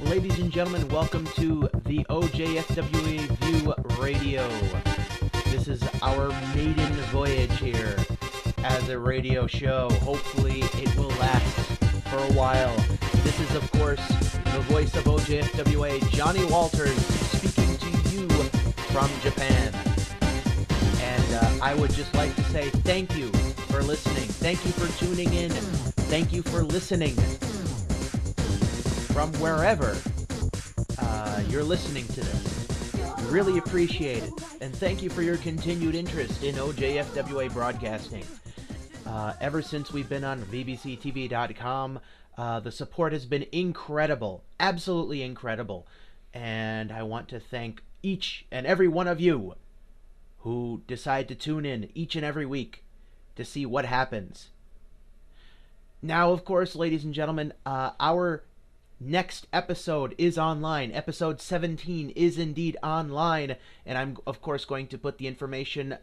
Ladies and gentlemen, welcome to the OJ-FWA VIEW Radio. This is our maiden voyage here as a radio show. Hopefully it will last for a while. This is, of course, the voice of OJ-FWA, Johnny Walters, speaking to you from Japan. And I would just like to say thank you for listening. Thank you for tuning in. Thank you for listening from wherever you're listening to this. Really appreciate it. And thank you for your continued interest in OJ-FWA broadcasting. Ever since we've been on bbctv.com, the support has been incredible. Absolutely incredible. And I want to thank each and every one of you who decide to tune in each and every week to see what happens. Now, of course, ladies and gentlemen, our next episode is online. Episode 17 is indeed online, and I'm, of course, going to put the information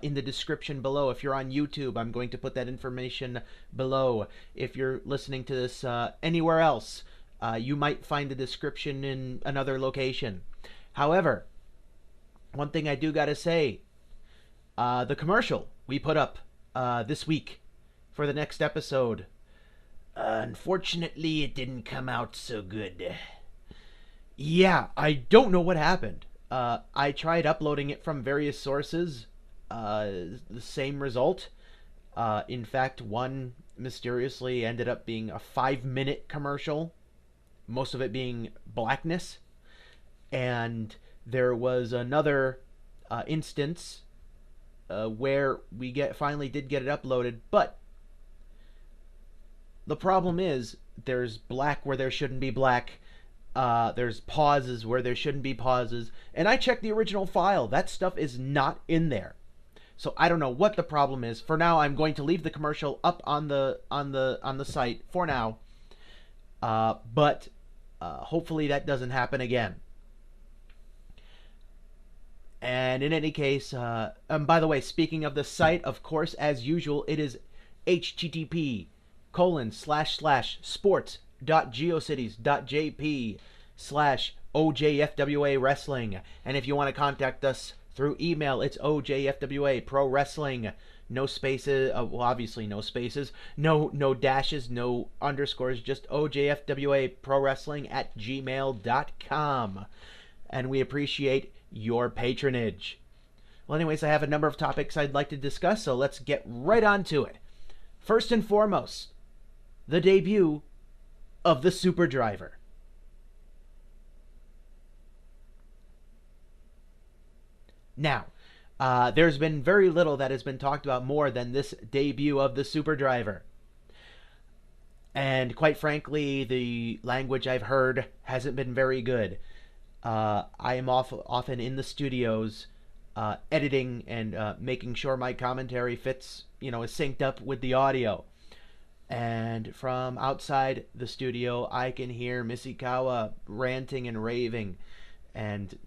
in the description below. If you're on YouTube, I'm going to put that information below. If you're listening to this anywhere else, you might find the description in another location. However, one thing I do gotta say, the commercial we put up this week for the next episode, unfortunately, it didn't come out so good. Yeah, I don't know what happened. I tried uploading it from various sources. The same result. In fact, one mysteriously ended up being a 5-minute commercial. Most of it being blackness. And there was another instance where we finally did get it uploaded, but the problem is, there's black where there shouldn't be black, there's pauses where there shouldn't be pauses, and I checked the original file. That stuff is not in there. So I don't know what the problem is. For now, I'm going to leave the commercial up on the site for now. But hopefully that doesn't happen again. And in any case, by the way, speaking of the site, of course, as usual, it is http://sports.geocities.jp/OJ-FWA Wrestling. And if you want to contact us through email, it's OJ-FWA Pro Wrestling. No spaces, well, obviously no spaces, no dashes, no underscores, just OJ-FWA Pro Wrestling at gmail.com. And we appreciate your patronage. Well, anyways, I have a number of topics I'd like to discuss, so let's get right on to it. First and foremost, the debut of the Superdriver. Now, there's been very little that has been talked about more than this debut of the Superdriver. And quite frankly, the language I've heard hasn't been very good. I am often in the studios editing and making sure my commentary fits, is synced up with the audio. And from outside the studio, I can hear Misikawa ranting and raving and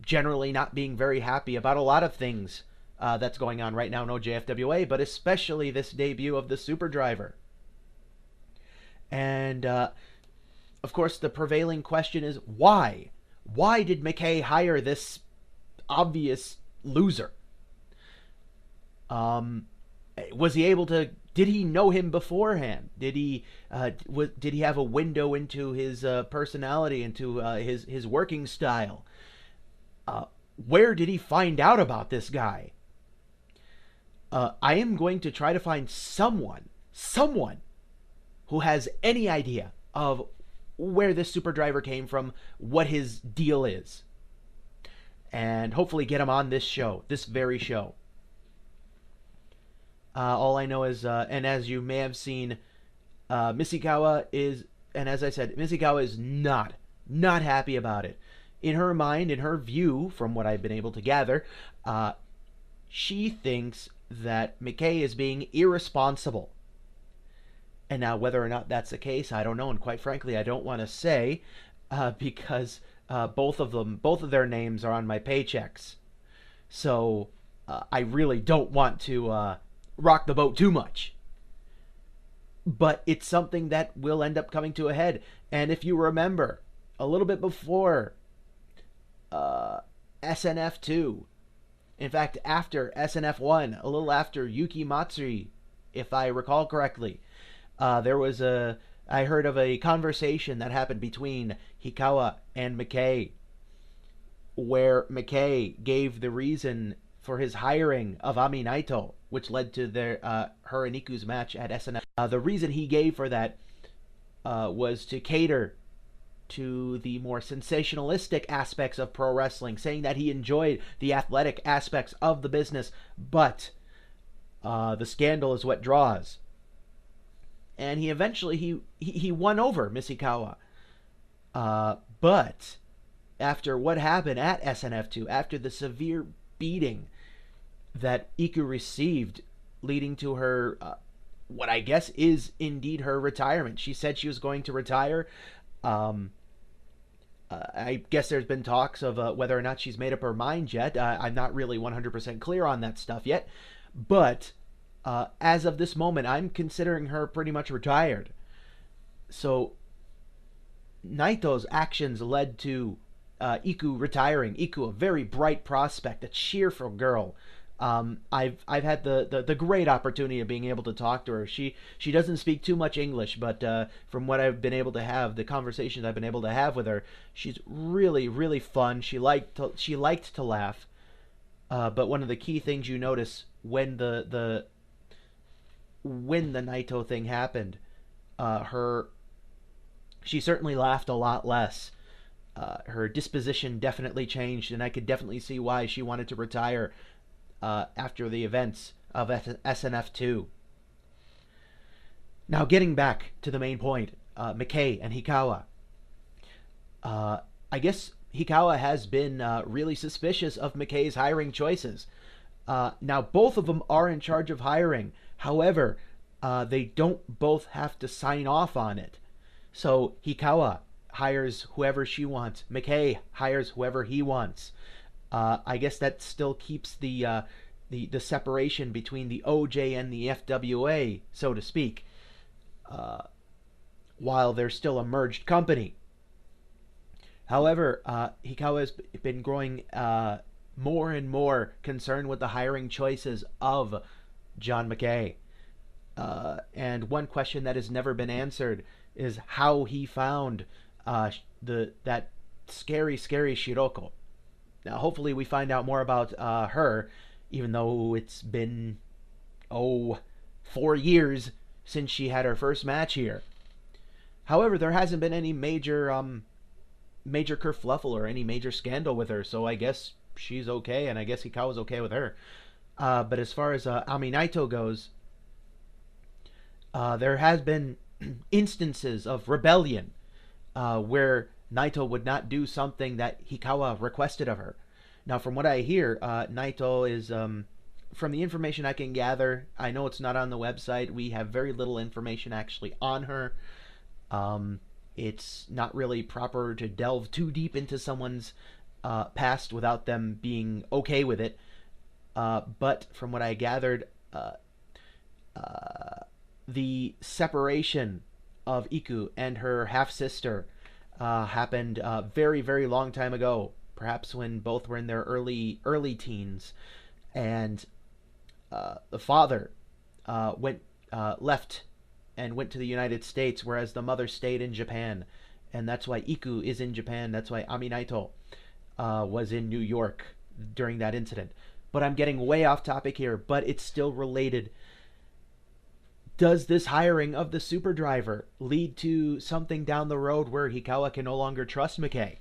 generally not being very happy about a lot of things that's going on right now in OJ-FWA, but especially this debut of the Superdriver. And, of course, the prevailing question is, why? Why did McKay hire this obvious loser? Was he able to... Did he know him beforehand? Did he have a window into his personality, into his working style? Where did he find out about this guy? I am going to try to find someone who has any idea of where this Superdriver came from, what his deal is, and hopefully get him on this show, this very show. All I know is, and as you may have seen, Misikawa is, and as I said, Misikawa is not happy about it. In her mind, in her view, from what I've been able to gather, she thinks that McKay is being irresponsible. And now, whether or not that's the case, I don't know, and quite frankly, I don't want to say, because both of their names are on my paychecks. So, I really don't want to rock the boat too much. But it's something that will end up coming to a head. And if you remember, a little bit before SNF2. In fact, after SNF1, a little after Yuki Matsuri, if I recall correctly, I heard of a conversation that happened between Hikawa and McKay, where McKay gave the reason for his hiring of Ami Naito, which led to her and Iku's match at SNF. The reason he gave for that was to cater to the more sensationalistic aspects of pro wrestling, saying that he enjoyed the athletic aspects of the business, but the scandal is what draws. And he eventually he won over Mishikawa, but after what happened at SNF2, after the severe beating that Iku received, leading to her what I guess is indeed her retirement. She said she was going to retire. I guess there's been talks of whether or not she's made up her mind yet. I'm not really 100% clear on that stuff yet. But as of this moment, I'm considering her pretty much retired. So Naito's actions led to Iku retiring. Iku, a very bright prospect, a cheerful girl. I've had the great opportunity of being able to talk to her. She doesn't speak too much English, but from what I've been able to have, the conversations I've been able to have with her, she's really, really fun. She liked to laugh. But one of the key things you notice when the Naito thing happened, she certainly laughed a lot less. Her disposition definitely changed, and I could definitely see why she wanted to retire after the events of SNF2. Now, getting back to the main point, McKay and Hikawa. I guess Hikawa has been really suspicious of McKay's hiring choices. Now, both of them are in charge of hiring. However, they don't both have to sign off on it. So Hikawa hires whoever she wants. McKay hires whoever he wants. I guess that still keeps the separation between the OJ and the FWA, so to speak, while they're still a merged company. However, Hikawa has been growing more and more concerned with the hiring choices of John McKay. And one question that has never been answered is how he found that scary Shiroko. Now, hopefully we find out more about her, even though it's been 4 years since she had her first match here. However, there hasn't been any major kerfluffle or any major scandal with her, so I guess she's okay, and I guess Hikawa's okay with her. But as far as Ami Naito goes, there has been instances of rebellion where Naito would not do something that Hikawa requested of her. Now, from what I hear, Naito is, from the information I can gather, I know it's not on the website. We have very little information actually on her. It's not really proper to delve too deep into someone's past without them being okay with it. But from what I gathered, the separation of Iku and her half-sister happened very, very long time ago, perhaps when both were in their early teens, and the father left and went to the United States, whereas the mother stayed in Japan, and that's why Iku is in Japan. That's why Ami Naito was in New York during that incident. But I'm getting way off topic here, but it's still related. Does this hiring of the Superdriver lead to something down the road where Hikawa can no longer trust McKay?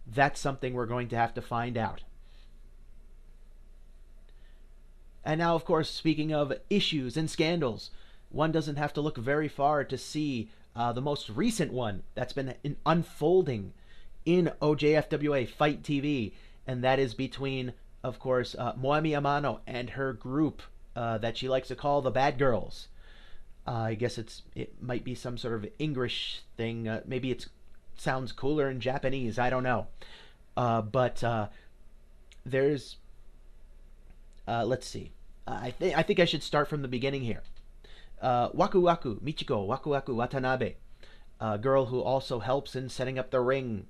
That's something we're going to have to find out. And now, of course, speaking of issues and scandals, one doesn't have to look very far to see the most recent one that's been unfolding in OJ-FWA FIGHT TV, and that is between, of course, Moemi Amano and her group that she likes to call the Bad Girls. I guess it might be some sort of English thing. Maybe it sounds cooler in Japanese. I don't know. But there's... let's see. I think I should start from the beginning here. Waku Waku Michiko Waku Waku Watanabe. a girl who also helps in setting up the ring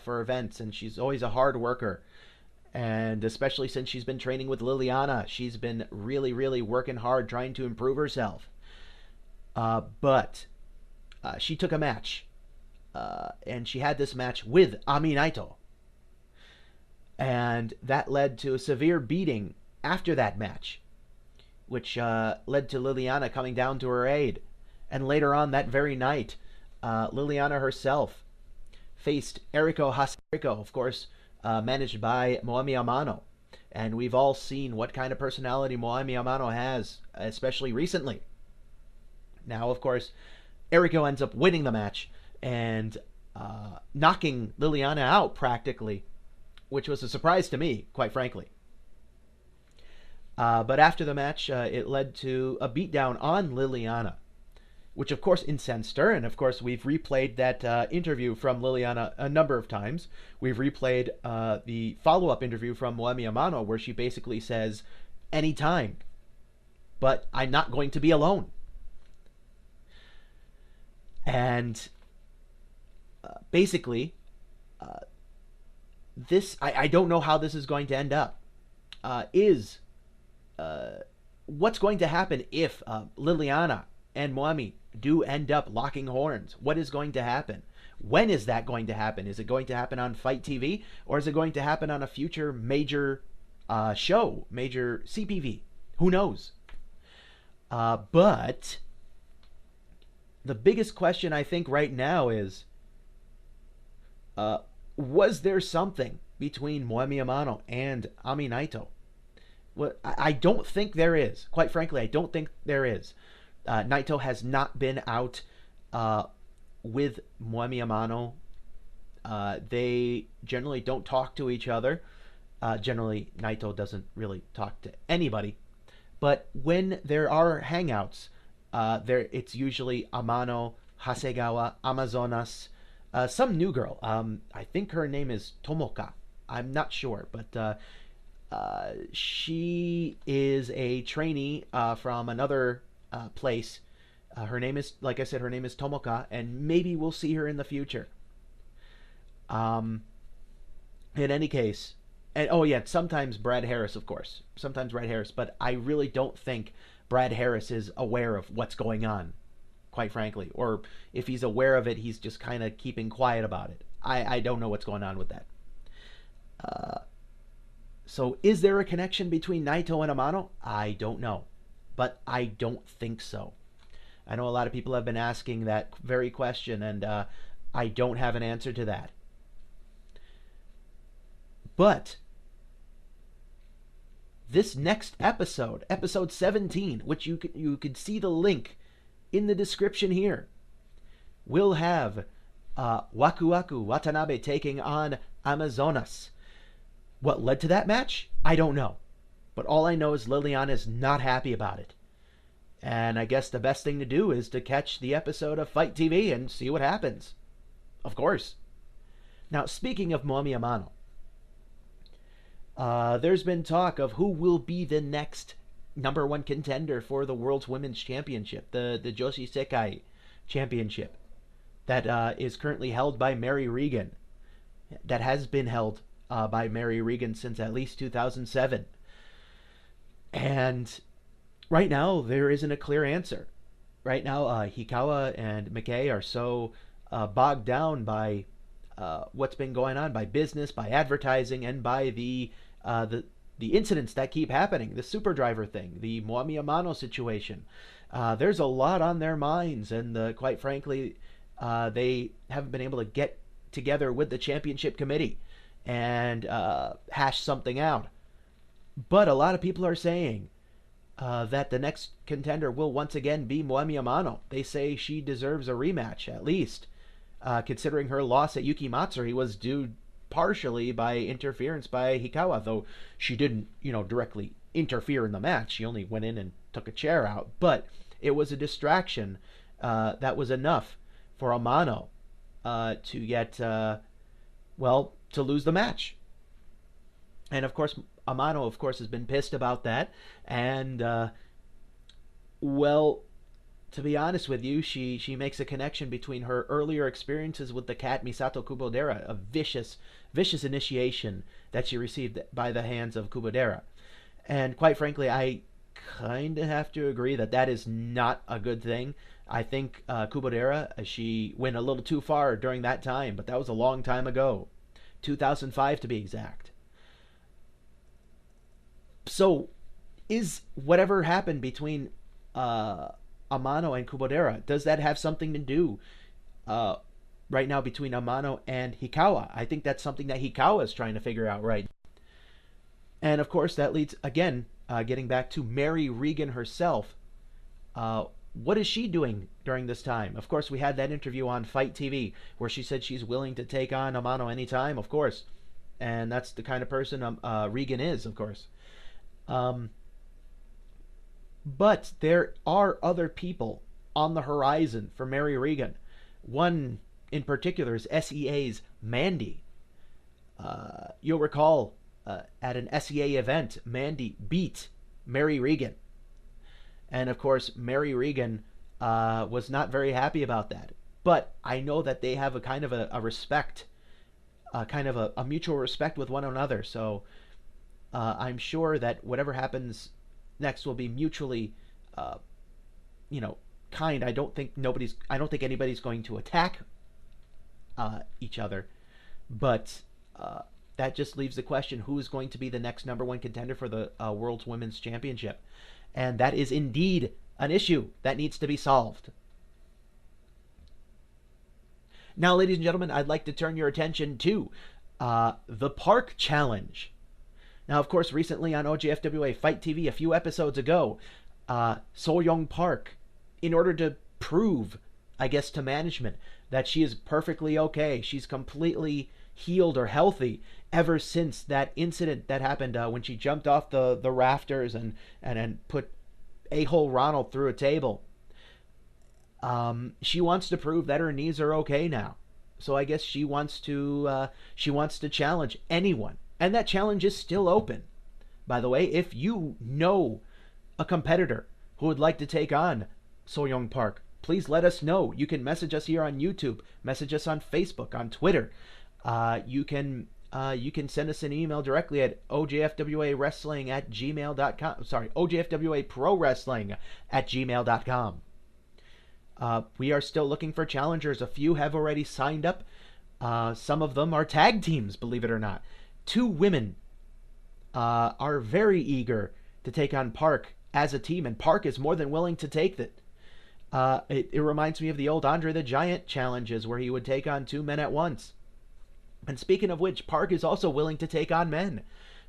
for events, and she's always a hard worker. And especially since she's been training with Liliana, she's been really, really working hard trying to improve herself. But she took a match, and she had this match with Naito. And that led to a severe beating after that match, which led to Liliana coming down to her aid. And later on that very night, Liliana herself faced Eriko Haseriko, of course, managed by Moemi Amano. And we've all seen what kind of personality Moemi Amano has, especially recently. Now, of course, Eriko ends up winning the match and knocking Liliana out practically, which was a surprise to me, quite frankly. But after the match, it led to a beatdown on Liliana, which of course incensed her. And of course, we've replayed that interview from Liliana a number of times. We've replayed the follow-up interview from Moemi Amano, where she basically says, anytime, but I'm not going to be alone. And basically, this, I don't know how this is going to end up. What's going to happen if Liliana and Moemi do end up locking horns? What is going to happen? When is that going to happen? Is it going to happen on Fight TV, or is it going to happen on a future major show, major CPV? Who knows? But the biggest question I think right now is, was there something between Moemi Amano and Naito? Well, I don't think there is. Quite frankly, I don't think there is. Naito has not been out with Moemi Amano. They generally don't talk to each other. Generally, Naito doesn't really talk to anybody. But when there are hangouts, it's usually Amano, Hasegawa, Amazonas, some new girl. I think her name is Tomoka. I'm not sure, but she is a trainee from another place. Her name is, like I said, her name is Tomoka, and maybe we'll see her in the future. In any case, and oh yeah, sometimes Brad Harris, of course. Sometimes Brad Harris, but I really don't think Brad Harris is aware of what's going on, quite frankly. Or if he's aware of it, he's just kind of keeping quiet about it. I don't know what's going on with that. So is there a connection between Naito and Amano? I don't know, but I don't think so. I know a lot of people have been asking that very question, and I don't have an answer to that. But this next episode, episode 17, which you could see the link in the description here, will have Waku Waku Watanabe taking on Amazonas. What led to that match? I don't know. But all I know is Liliana is not happy about it. And I guess the best thing to do is to catch the episode of Fight TV and see what happens. Of course. Now, speaking of Moemi Amano, there's been talk of who will be the next number one contender for the World's Women's Championship, the Joshi Sekai Championship, that is currently held by Mary Riegan. That has been held by Mary Riegan since at least 2007. And right now, there isn't a clear answer. Right now, Hikawa and McKay are so bogged down by what's been going on, by business, by advertising, and by the incidents that keep happening, the Superdriver thing, the Moemi Amano situation. There's a lot on their minds, and quite frankly, they haven't been able to get together with the championship committee and hash something out. But a lot of people are saying that the next contender will once again be Moemi Amano. They say she deserves a rematch, at least, considering her loss at Yuki Matsuri was due partially by interference by Hikawa, though she didn't, directly interfere in the match. She only went in and took a chair out. But it was a distraction that was enough for Amano to get, to lose the match. And of course, Amano, of course, has been pissed about that. And, to be honest with you, she makes a connection between her earlier experiences with the cat Misato Kubodera, a vicious initiation that she received by the hands of Kubodera. And quite frankly, I kind of have to agree that that is not a good thing. I think Kubodera, she went a little too far during that time, but that was a long time ago. 2005 to be exact. So, is whatever happened between Amano and Kubodera, does that have something to do right now between Amano and Hikawa? I think that's something that Hikawa is trying to figure out right. And of course, that leads, again, getting back to Mary Riegan herself. What is she doing during this time? Of course, we had that interview on Fight TV where she said she's willing to take on Amano anytime, of course. And that's the kind of person Riegan is, of course. But there are other people on the horizon for Mary Riegan. One in particular is SEA's Mandy. You'll recall at an SEA event, Mandy beat Mary Riegan. And of course, Mary Riegan was not very happy about that. But I know that they have a kind of a respect, kind of a mutual respect with one another. So I'm sure that whatever happens next will be mutually, kind. I don't think anybody's going to attack each other. But that just leaves the question: who is going to be the next #1 contender for the World's Women's Championship? And that is indeed an issue that needs to be solved. Now, ladies and gentlemen, I'd like to turn your attention to the Park Challenge. Now, of course, recently on OJ-FWA Fight TV, a few episodes ago, So-Young Park, in order to prove, I guess, to management that she is perfectly okay, she's completely healed or healthy ever since that incident that happened when she jumped off the rafters and put a-hole Ronald through a table. She wants to prove that her knees are okay now. So I guess she wants to challenge anyone. And that challenge is still open. By the way, if you know a competitor who would like to take on So-Young Park, please let us know. You can message us here on YouTube, message us on Facebook, on Twitter. You can send us an email directly at OJ-FWA Sorry, OJ-FWA Pro Wrestling at gmail.com. We are still looking for challengers. A few have already signed up. Some of them are tag teams, believe it or not. 2 women are very eager to take on Park as a team, and Park is more than willing to take it. It reminds me of the old Andre the Giant challenges where he would take on 2 men at once. And speaking of which, Park is also willing to take on men.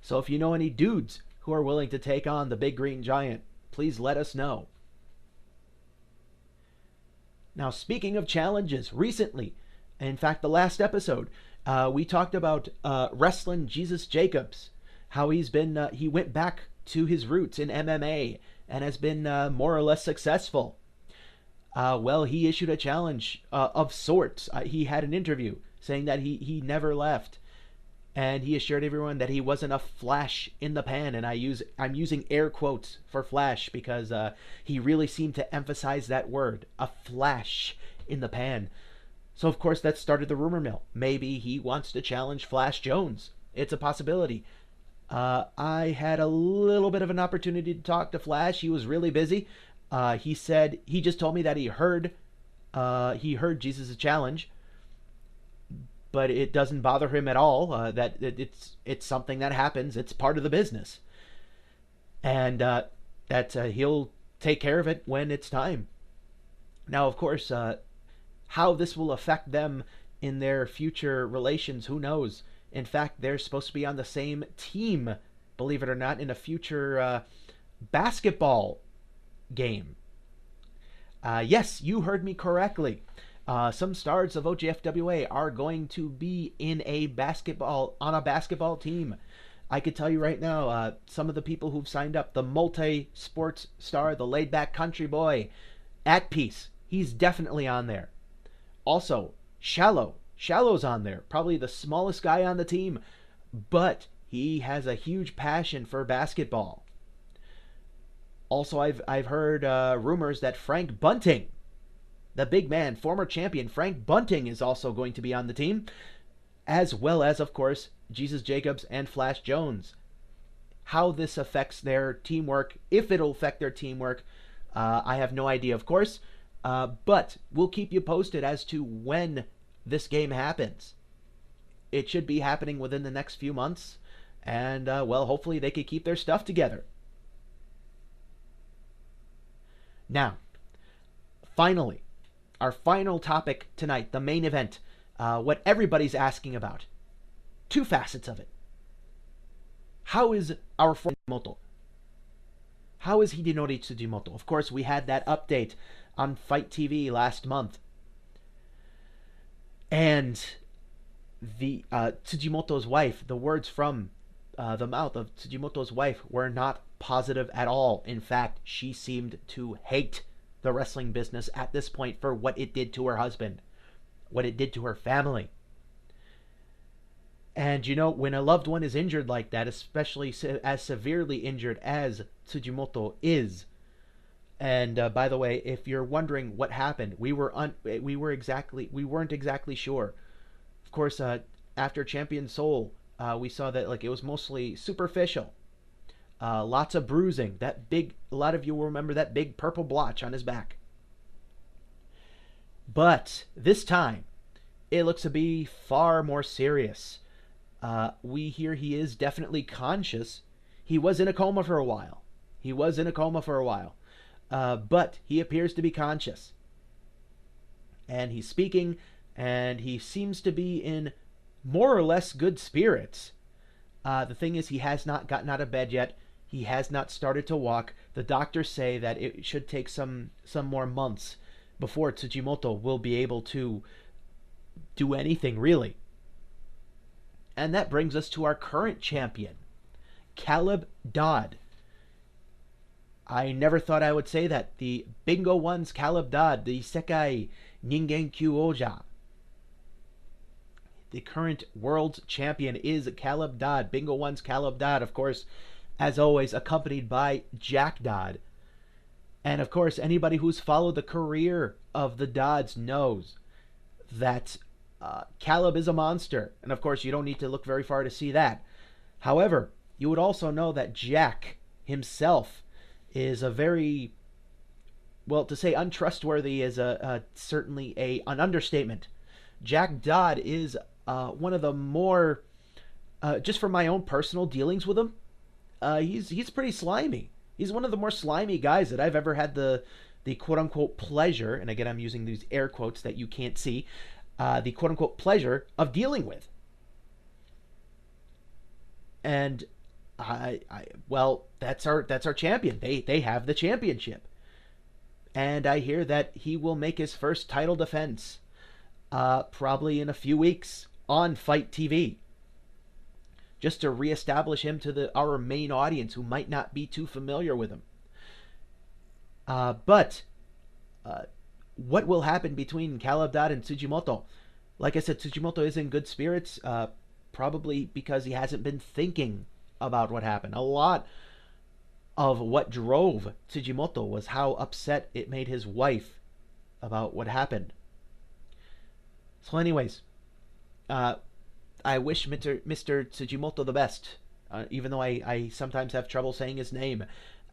So if you know any dudes who are willing to take on the big green giant, please let us know. Now, speaking of challenges, recently, in fact, the last episode, we talked about wrestling Jesus Jacobs, how he went back to his roots in MMA and has been more or less successful. Well, he issued a challenge of sorts. He had an interview saying that he never left, and he assured everyone that he wasn't a flash in the pan, and I'm using air quotes for flash because he really seemed to emphasize that word, a flash in the pan. So of course that started the rumor mill. Maybe he wants to challenge Flash Jones. It's a possibility. I had a little bit of an opportunity to talk to Flash. He was really busy. He just told me that he heard Jesus' challenge, but it doesn't bother him at all. That it's something that happens. It's part of the business, and that he'll take care of it when it's time. Now, of course, how this will affect them in their future relations, who knows? In fact, they're supposed to be on the same team, believe it or not, in a future basketball game. Yes, you heard me correctly. Some stars of OJ-FWA are going to be on a basketball team. I could tell you right now, some of the people who've signed up, the multi-sports star, the laid-back country boy, At Peace, he's definitely on there. Also, Shallow's on there, probably the smallest guy on the team, but he has a huge passion for basketball. Also, I've heard rumors that Frank Bunting, the big man, former champion Frank Bunting, is also going to be on the team, as well as, of course, Jesus Jacobs and Flash Jones. How this affects their teamwork, if it'll affect their teamwork, I have no idea, of course, but we'll keep you posted as to when this game happens. It should be happening within the next few months, and, well, hopefully they could keep their stuff together. Now, finally, our final topic tonight, the main event, what everybody's asking about. Two facets of it. How is our friend Tsujimoto? How is Hidenori Tsujimoto? Of course, we had that update on Fight TV last month. And the Tsujimoto's wife, the words from the mouth of Tsujimoto's wife were not positive at all. In fact, she seemed to hate the wrestling business at this point for what it did to her husband, what it did to her family. And, you know, when a loved one is injured like that, especially as severely injured as Tsujimoto is, and by the way, if you're wondering what happened, we weren't exactly sure. Of course, after Champion Soul, we saw that it was mostly superficial. Lots of bruising. A lot of you will remember that big purple blotch on his back. But this time, it looks to be far more serious. We hear he is definitely conscious. He was in a coma for a while. But he appears to be conscious. And he's speaking, and he seems to be in more or less good spirits. The thing is, he has not gotten out of bed yet. He has not started to walk. The doctors say that it should take some more months before Tsujimoto will be able to do anything, really. And that brings us to our current champion, Caleb Dod. I never thought I would say that. The Bingo One's Caleb Dod, the Sekai Ningenkyu Oja. The current world champion is Caleb Dod, Bingo One's Caleb Dod, of course, as always, accompanied by Jack Dod. And of course, anybody who's followed the career of the Dods knows that Caleb is a monster. And of course, you don't need to look very far to see that. However, you would also know that Jack himself is a very, well, to say untrustworthy is certainly an understatement. Jack Dod is one of the more, just from my own personal dealings with him, he's pretty slimy. He's one of the more slimy guys that I've ever had the quote-unquote pleasure, and again I'm using these air quotes that you can't see, the quote-unquote pleasure of dealing with. And well, that's our champion. They have the championship. And I hear that he will make his first title defense probably in a few weeks on Fight TV. Just to reestablish him to our main audience who might not be too familiar with him. But what will happen between Caleb Dod and Tsujimoto? Like I said, Tsujimoto is in good spirits, probably because he hasn't been thinking about what happened. A lot of what drove Tsujimoto was how upset it made his wife about what happened. So anyways, I wish Mr. Tsujimoto the best, even though I sometimes have trouble saying his name.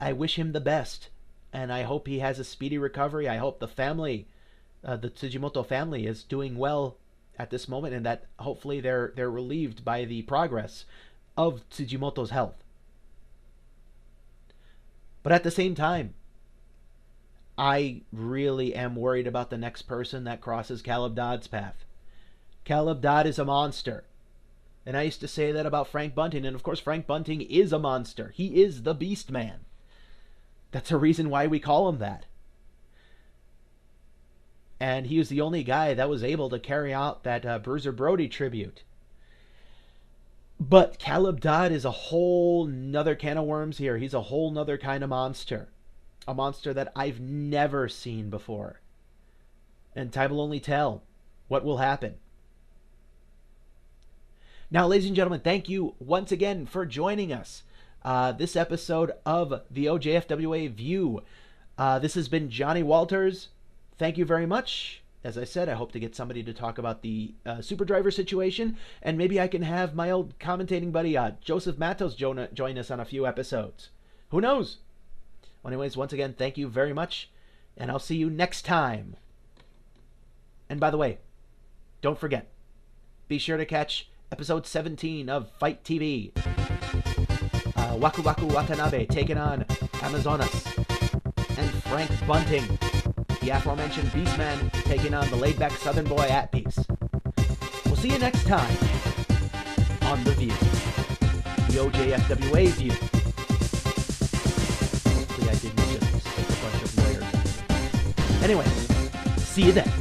I wish him the best, and I hope he has a speedy recovery. I hope the family, the Tsujimoto family, is doing well at this moment, and that hopefully they're relieved by the progress of Tsujimoto's health. But at the same time, I really am worried about the next person that crosses Caleb Dod's path. Caleb Dod is a monster. And I used to say that about Frank Bunting, and of course Frank Bunting is a monster. He is the Beast Man. That's a reason why we call him that. And he was the only guy that was able to carry out that Bruiser Brody tribute. But Caleb Dod is a whole nother can of worms here. He's a whole nother kind of monster. A monster that I've never seen before. And time will only tell what will happen. Now, ladies and gentlemen, thank you once again for joining us. this episode of the OJ-FWA View. This has been Johnny Walters. Thank you very much. As I said, I hope to get somebody to talk about the Superdriver situation, and maybe I can have my old commentating buddy Joseph Matos join us on a few episodes. Who knows? Well, anyways, once again, thank you very much, and I'll see you next time. And by the way, don't forget, be sure to catch episode 17 of Fight TV. Waku Waku Watanabe taking on Amazonas. And Frank Bunting, the aforementioned Beastman, taking on the laid-back Southern boy at peace. We'll see you next time on The View. The OJ-FWA View. Hopefully I didn't just stick a bunch of lawyers. Anyway, see you then.